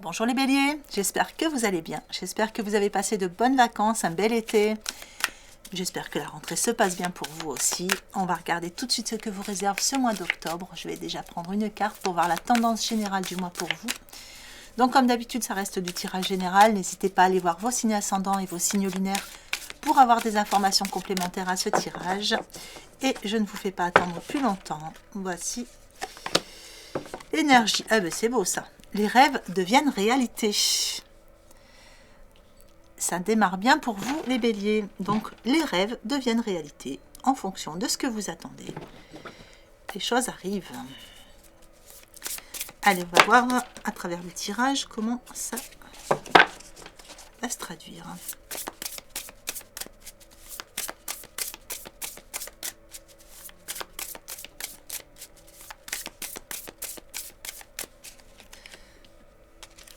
Bonjour les béliers, j'espère que vous allez bien, j'espère que vous avez passé de bonnes vacances, un bel été, j'espère que la rentrée se passe bien pour vous aussi. On va regarder tout de suite ce que vous réserve ce mois d'octobre. Je vais déjà prendre une carte pour voir la tendance générale du mois pour vous. Donc comme d'habitude, ça reste du tirage général, n'hésitez pas à aller voir vos signes ascendants et vos signes lunaires pour avoir des informations complémentaires à ce tirage. Et je ne vous fais pas attendre plus longtemps, voici l'énergie. Ah ben c'est beau ça. Les rêves deviennent réalité. Ça démarre bien pour vous les béliers. Donc les rêves deviennent réalité en fonction de ce que vous attendez. Les choses arrivent. Allez, on va voir à travers le tirage comment ça va se traduire.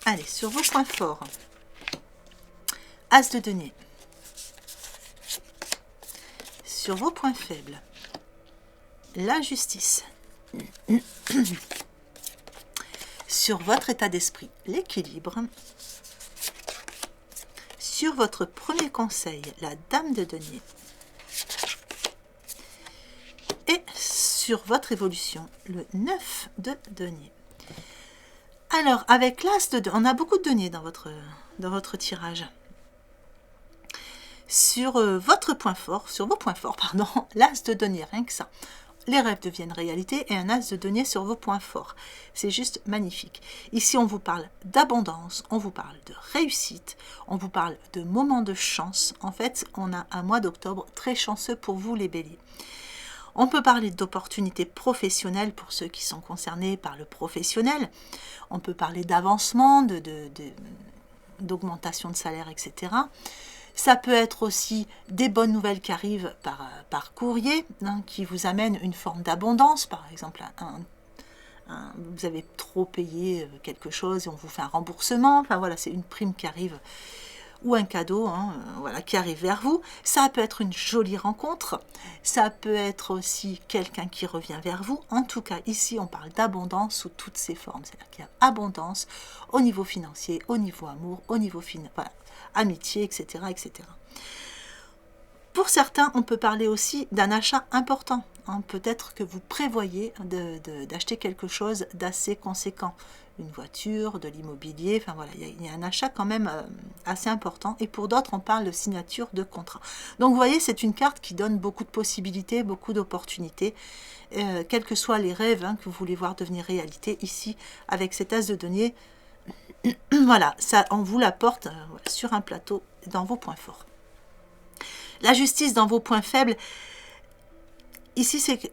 Allez, sur vos points forts. As de denier. Sur vos points faibles. La justice. Sur votre état d'esprit. L'équilibre. Sur votre premier conseil. La dame de denier. Et sur votre évolution. Le 9 de denier. Alors, avec l'as de denier, on a beaucoup de deniers dans votre tirage. Sur votre point fort, sur vos points forts, pardon, l'as de denier, rien que ça. Les rêves deviennent réalité et un as de denier sur vos points forts. C'est juste magnifique. Ici, on vous parle d'abondance, on vous parle de réussite, on vous parle de moments de chance. En fait, on a un mois d'octobre très chanceux pour vous, les béliers. On peut parler d'opportunités professionnelles pour ceux qui sont concernés par le professionnel. On peut parler d'avancement, d'augmentation de salaire, etc. Ça peut être aussi des bonnes nouvelles qui arrivent par courrier, hein, qui vous amènent une forme d'abondance. Par exemple, vous avez trop payé quelque chose et on vous fait un remboursement. Enfin voilà, c'est une prime qui arrive. Ou un cadeau voilà, qui arrive vers vous. Ça peut être une jolie rencontre, ça peut être aussi quelqu'un qui revient vers vous. En tout cas, ici, on parle d'abondance sous toutes ses formes. C'est-à-dire qu'il y a abondance au niveau financier, au niveau amour, au niveau voilà, amitié, etc., etc. Pour certains, on peut parler aussi d'un achat important. Peut-être que vous prévoyez d'acheter quelque chose d'assez conséquent. Une voiture, de l'immobilier, enfin voilà, il y a un achat quand même assez important. Et pour d'autres, on parle de signature de contrat. Donc vous voyez, c'est une carte qui donne beaucoup de possibilités, beaucoup d'opportunités. Quels que soient les rêves que vous voulez voir devenir réalité, ici, avec cet as de denier, voilà, ça, on vous l'apporte sur un plateau dans vos points forts. La justice dans vos points faibles, ici, c'est que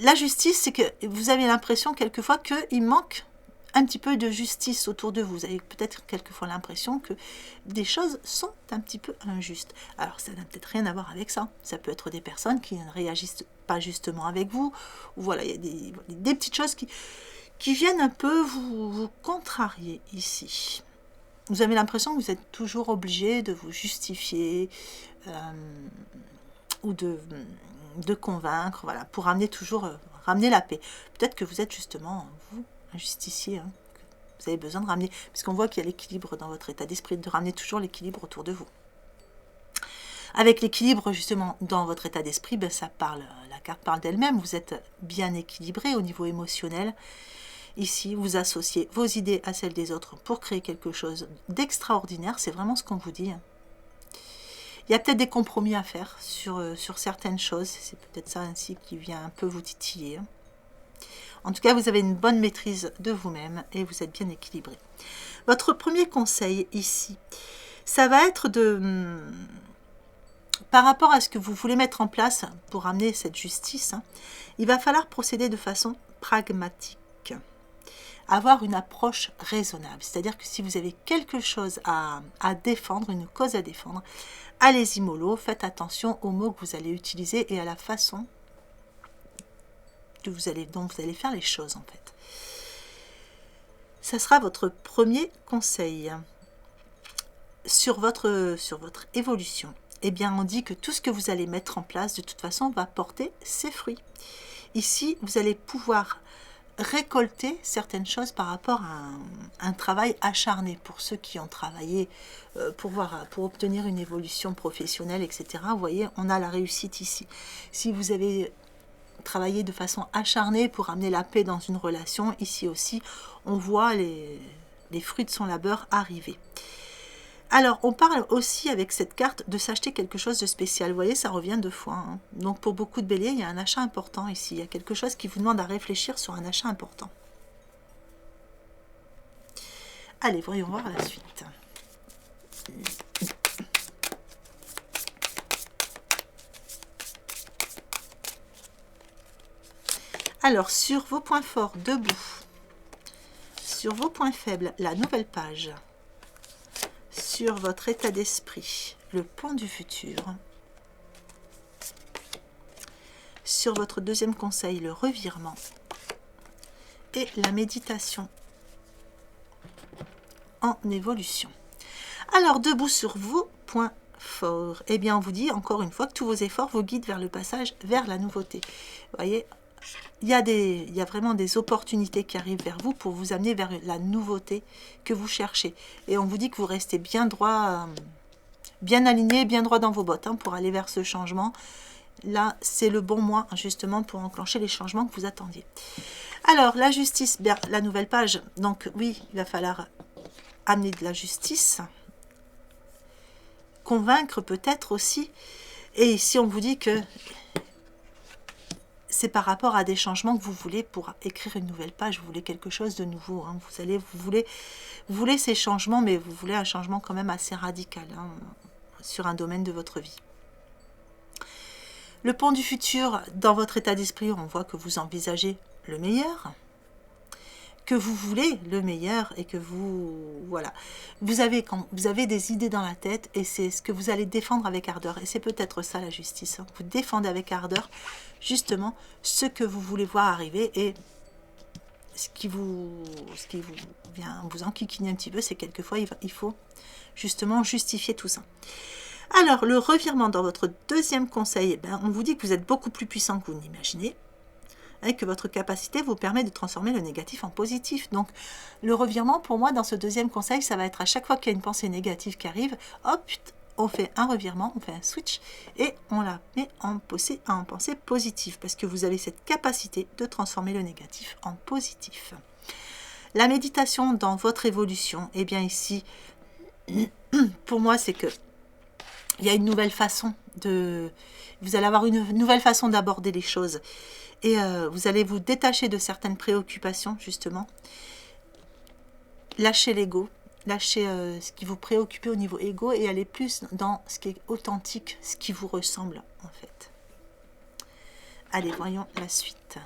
la justice, c'est que vous avez l'impression quelquefois qu'il manque un petit peu de justice autour de vous. Vous avez peut-être quelquefois l'impression que des choses sont un petit peu injustes. Alors, ça n'a peut-être rien à voir avec ça. Ça peut être des personnes qui ne réagissent pas justement avec vous. Ou voilà, il y a des petites choses qui viennent un peu vous contrarier ici. Vous avez l'impression que vous êtes toujours obligé de vous justifier ou de convaincre, voilà, pour ramener la paix. Peut-être que vous êtes justement, vous, un justicier, que vous avez besoin de ramener, puisqu'on voit qu'il y a l'équilibre dans votre état d'esprit, de ramener toujours l'équilibre autour de vous. Avec l'équilibre justement dans votre état d'esprit, ben, la carte parle d'elle-même, vous êtes bien équilibré au niveau émotionnel. Ici, vous associez vos idées à celles des autres pour créer quelque chose d'extraordinaire, c'est vraiment ce qu'on vous dit. Il y a peut-être des compromis à faire sur certaines choses, c'est peut-être ça ainsi qui vient un peu vous titiller. En tout cas, vous avez une bonne maîtrise de vous-même et vous êtes bien équilibré. Votre premier conseil ici, ça va être par rapport à ce que vous voulez mettre en place pour amener cette justice, il va falloir procéder de façon pragmatique. Avoir une approche raisonnable. C'est-à-dire que si vous avez quelque chose à défendre, une cause à défendre, allez-y mollo, faites attention aux mots que vous allez utiliser et à la façon dont vous allez faire les choses en fait. Ça sera votre premier conseil. Sur votre évolution, eh bien on dit que tout ce que vous allez mettre en place de toute façon va porter ses fruits. Ici, vous allez pouvoir récolter certaines choses par rapport à un travail acharné. Pour ceux qui ont travaillé pour obtenir une évolution professionnelle, etc. Vous voyez, on a la réussite ici. Si vous avez travaillé de façon acharnée pour amener la paix dans une relation, ici aussi, on voit les fruits de son labeur arriver. Alors, on parle aussi avec cette carte de s'acheter quelque chose de spécial. Vous voyez, ça revient 2 fois. Hein. Donc, pour beaucoup de béliers, il y a un achat important ici. Il y a quelque chose qui vous demande à réfléchir sur un achat important. Allez, voyons voir la suite. Alors, sur vos points forts, debout. Sur vos points faibles, la nouvelle page. Sur votre état d'esprit, le pont du futur. Sur votre deuxième conseil, le revirement. Et la méditation en évolution. Alors, debout sur vos points forts, eh bien, on vous dit encore une fois que tous vos efforts vous guident vers le passage vers la nouveauté. Vous voyez, il y a vraiment des opportunités qui arrivent vers vous pour vous amener vers la nouveauté que vous cherchez. Et on vous dit que vous restez bien droit, bien aligné, bien droit dans vos bottes hein, pour aller vers ce changement. Là, c'est le bon mois justement pour enclencher les changements que vous attendiez. Alors, la justice, bien, la nouvelle page. Donc oui, il va falloir amener de la justice. Convaincre peut-être aussi. Et ici, on vous dit que c'est par rapport à des changements que vous voulez pour écrire une nouvelle page. Vous voulez quelque chose de nouveau. Hein. Vous voulez ces changements, mais vous voulez un changement quand même assez radical hein, sur un domaine de votre vie. Le pont du futur, dans votre état d'esprit, on voit que vous envisagez le meilleur, que vous voulez le meilleur et que vous avez des idées dans la tête et c'est ce que vous allez défendre avec ardeur. Et c'est peut-être ça la justice. Hein. Vous défendez avec ardeur justement ce que vous voulez voir arriver et ce qui vous vient vous enquiquiner un petit peu, c'est quelquefois il faut justement justifier tout ça. Alors, le revirement dans votre deuxième conseil, eh bien, on vous dit que vous êtes beaucoup plus puissant que vous n'imaginez et que votre capacité vous permet de transformer le négatif en positif. Donc, le revirement, pour moi, dans ce deuxième conseil, ça va être à chaque fois qu'il y a une pensée négative qui arrive, hop, on fait un revirement, on fait un switch et on la met en pensée positive parce que vous avez cette capacité de transformer le négatif en positif. La méditation dans votre évolution, eh bien ici, pour moi, c'est que il y a une nouvelle façon vous allez avoir une nouvelle façon d'aborder les choses et vous allez vous détacher de certaines préoccupations justement, lâcher l'ego, lâcher ce qui vous préoccupe au niveau égo et aller plus dans ce qui est authentique, ce qui vous ressemble en fait. Allez, voyons la suite.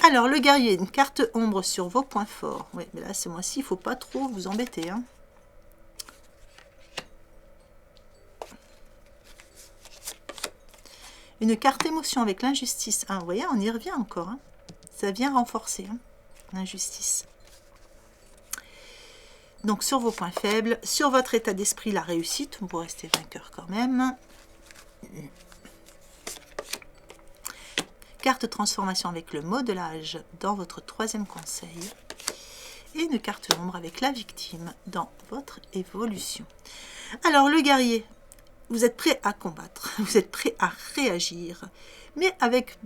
Alors, le guerrier, une carte ombre sur vos points forts. Oui, mais là, ce mois-ci, il ne faut pas trop vous embêter. Hein. Une carte émotion avec l'injustice. Ah, vous voyez, on y revient encore. Hein. Ça vient renforcer hein, l'injustice. Donc, sur vos points faibles, sur votre état d'esprit, la réussite. Vous restez vainqueur quand même. Carte transformation avec le modelage dans votre troisième conseil. Et une carte ombre avec la victime dans votre évolution. Alors, le guerrier, vous êtes prêt à combattre, vous êtes prêt à réagir, mais avec,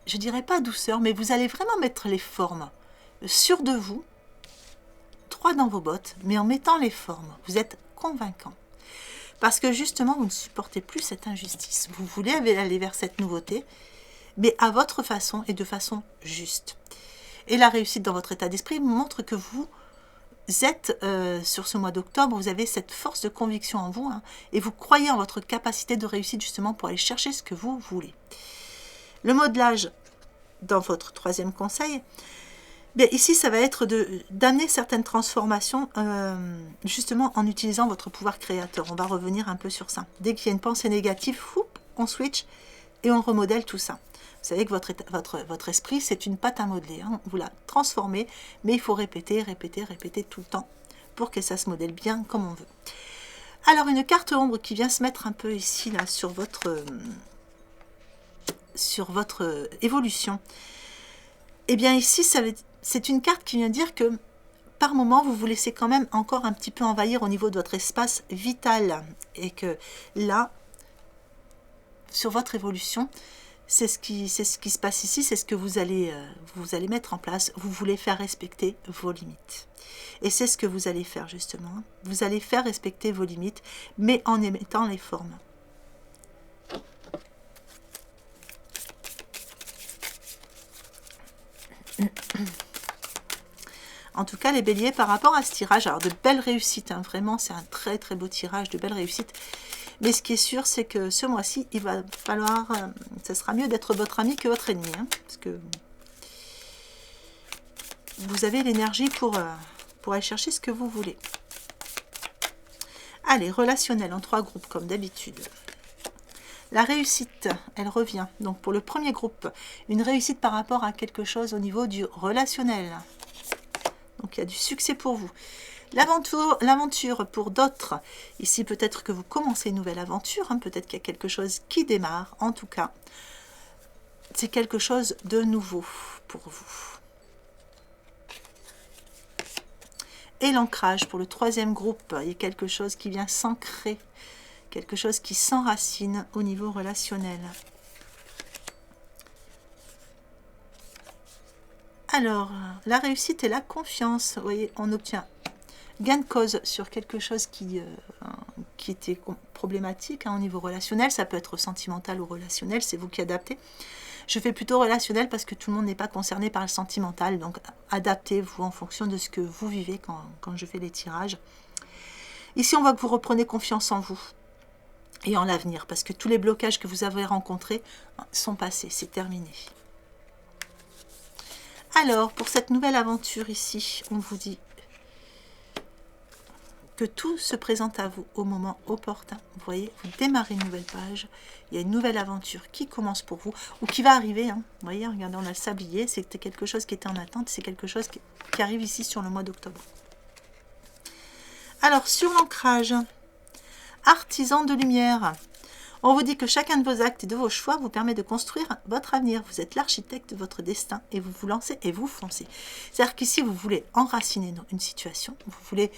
je dirais pas douceur, mais vous allez vraiment mettre les formes sûres de vous, droit dans vos bottes, mais en mettant les formes. Vous êtes convaincant. Parce que justement, vous ne supportez plus cette injustice. Vous voulez aller vers cette nouveauté, mais à votre façon et de façon juste. Et la réussite dans votre état d'esprit montre que vous êtes, sur ce mois d'octobre, vous avez cette force de conviction en vous, hein, et vous croyez en votre capacité de réussite justement pour aller chercher ce que vous voulez. Le modelage dans votre troisième conseil, bien, ici, ça va être d'amener certaines transformations justement en utilisant votre pouvoir créateur. On va revenir un peu sur ça. Dès qu'il y a une pensée négative, on switch et on remodèle tout ça. Vous savez que votre esprit, c'est une pâte à modeler. Hein. Vous la transformez, mais il faut répéter, répéter, répéter tout le temps pour que ça se modèle bien comme on veut. Alors, une carte ombre qui vient se mettre un peu ici, là, sur votre évolution. Eh bien, ici, c'est une carte qui vient dire que par moment, vous vous laissez quand même encore un petit peu envahir au niveau de votre espace vital. Et que là, sur votre évolution, c'est ce qui se passe ici, c'est ce que vous allez mettre en place. Vous voulez faire respecter vos limites. Et c'est ce que vous allez faire justement. Vous allez faire respecter vos limites, mais en émettant les formes. En tout cas, les béliers, par rapport à ce tirage, alors de belles réussites, hein, vraiment, c'est un très très beau tirage, de belles réussites. Mais ce qui est sûr, c'est que ce mois-ci, il va falloir, ça sera mieux d'être votre ami que votre ennemi, hein, parce que vous avez l'énergie pour aller chercher ce que vous voulez. Allez, relationnel en 3 groupes, comme d'habitude. La réussite, elle revient. Donc pour le premier groupe, une réussite par rapport à quelque chose au niveau du relationnel. Donc il y a du succès pour vous. L'aventure pour d'autres. Ici peut-être que vous commencez une nouvelle aventure. Hein, peut-être qu'il y a quelque chose qui démarre. En tout cas, c'est quelque chose de nouveau pour vous. Et l'ancrage pour le troisième groupe. Il y a quelque chose qui vient s'ancrer. Quelque chose qui s'enracine au niveau relationnel. Alors, la réussite et la confiance. Vous voyez, on obtient gain de cause sur quelque chose qui était problématique hein, au niveau relationnel. Ça peut être sentimental ou relationnel, c'est vous qui adaptez. Je fais plutôt relationnel parce que tout le monde n'est pas concerné par le sentimental. Donc, adaptez-vous en fonction de ce que vous vivez quand je fais les tirages. Ici, on voit que vous reprenez confiance en vous et en l'avenir, parce que tous les blocages que vous avez rencontrés sont passés, c'est terminé. Alors, pour cette nouvelle aventure ici, on vous dit que tout se présente à vous au moment opportun. Vous voyez, vous démarrez une nouvelle page, il y a une nouvelle aventure qui commence pour vous, ou qui va arriver. Hein. Vous voyez, regardez, on a le sablier, c'était quelque chose qui était en attente, c'est quelque chose qui arrive ici sur le mois d'octobre. Alors, sur l'ancrage, artisan de lumière, on vous dit que chacun de vos actes et de vos choix vous permet de construire votre avenir. Vous êtes l'architecte de votre destin et vous vous lancez et vous foncez. C'est-à-dire qu'ici, vous voulez enraciner une situation, vous voulez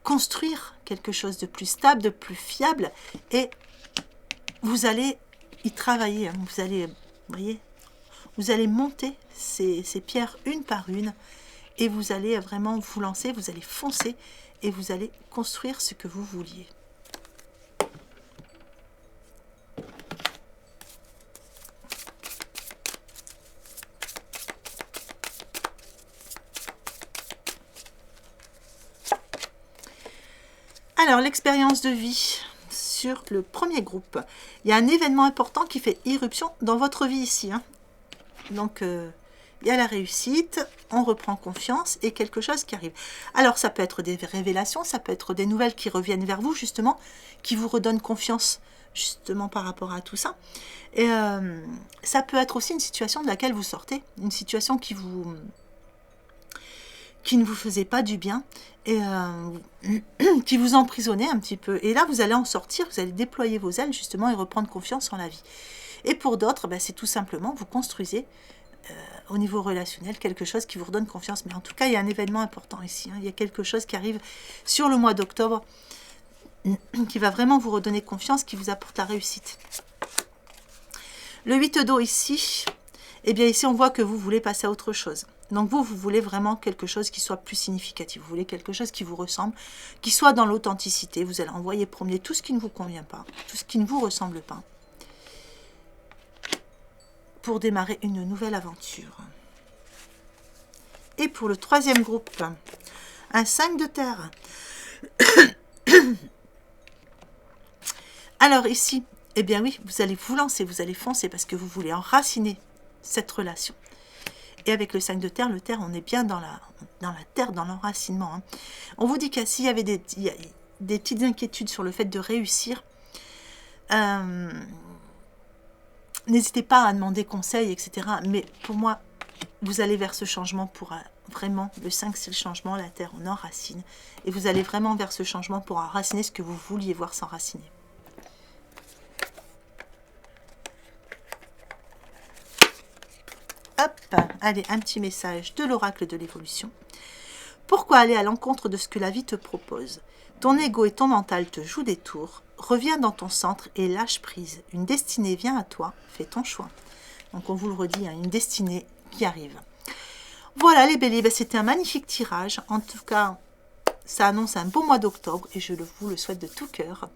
construire quelque chose de plus stable, de plus fiable et vous allez y travailler. Vous allez, voyez, vous allez monter ces pierres une par une et vous allez vraiment vous lancer, vous allez foncer et vous allez construire ce que vous vouliez. Alors, l'expérience de vie sur le premier groupe. Il y a un événement important qui fait irruption dans votre vie ici. Hein. Donc, il y a la réussite, on reprend confiance et quelque chose qui arrive. Alors, ça peut être des révélations, ça peut être des nouvelles qui reviennent vers vous, justement, qui vous redonnent confiance, justement, par rapport à tout ça. Et ça peut être aussi une situation de laquelle vous sortez, une situation qui ne vous faisait pas du bien et qui vous emprisonnait un petit peu. Et là, vous allez en sortir, vous allez déployer vos ailes justement et reprendre confiance en la vie. Et pour d'autres, c'est tout simplement, vous construisez au niveau relationnel quelque chose qui vous redonne confiance. Mais en tout cas, il y a un événement important ici. Hein. Il y a quelque chose qui arrive sur le mois d'octobre qui va vraiment vous redonner confiance, qui vous apporte la réussite. Le 8 d'eau ici, eh bien ici, on voit que vous voulez passer à autre chose. Donc vous voulez vraiment quelque chose qui soit plus significatif. Vous voulez quelque chose qui vous ressemble, qui soit dans l'authenticité. Vous allez envoyer promener tout ce qui ne vous convient pas, tout ce qui ne vous ressemble pas, pour démarrer une nouvelle aventure. Et pour le troisième groupe, un 5 de terre. Alors ici, eh bien oui, vous allez vous lancer, vous allez foncer parce que vous voulez enraciner cette relation. Et avec le 5 de terre, le terre, on est bien dans la terre, dans l'enracinement. Hein. On vous dit qu'il y avait des petites inquiétudes sur le fait de réussir. N'hésitez pas à demander conseil, etc. Mais pour moi, vous allez vers ce changement pour vraiment, le 5 c'est le changement, la terre on enracine. Et vous allez vraiment vers ce changement pour enraciner ce que vous vouliez voir s'enraciner. Hop, allez, un petit message de l'oracle de l'évolution. Pourquoi aller à l'encontre de ce que la vie te propose? Ton ego et ton mental te jouent des tours. Reviens dans ton centre et lâche prise. Une destinée vient à toi, fais ton choix. Donc on vous le redit, hein, une destinée qui arrive. Voilà les béliers, c'était un magnifique tirage. En tout cas, ça annonce un beau mois d'octobre et je vous le souhaite de tout cœur.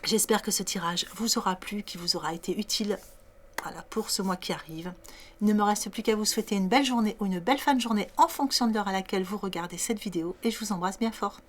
J'espère que ce tirage vous aura plu, qu'il vous aura été utile. Voilà, pour ce mois qui arrive. Il ne me reste plus qu'à vous souhaiter une belle journée ou une belle fin de journée en fonction de l'heure à laquelle vous regardez cette vidéo et je vous embrasse bien fort.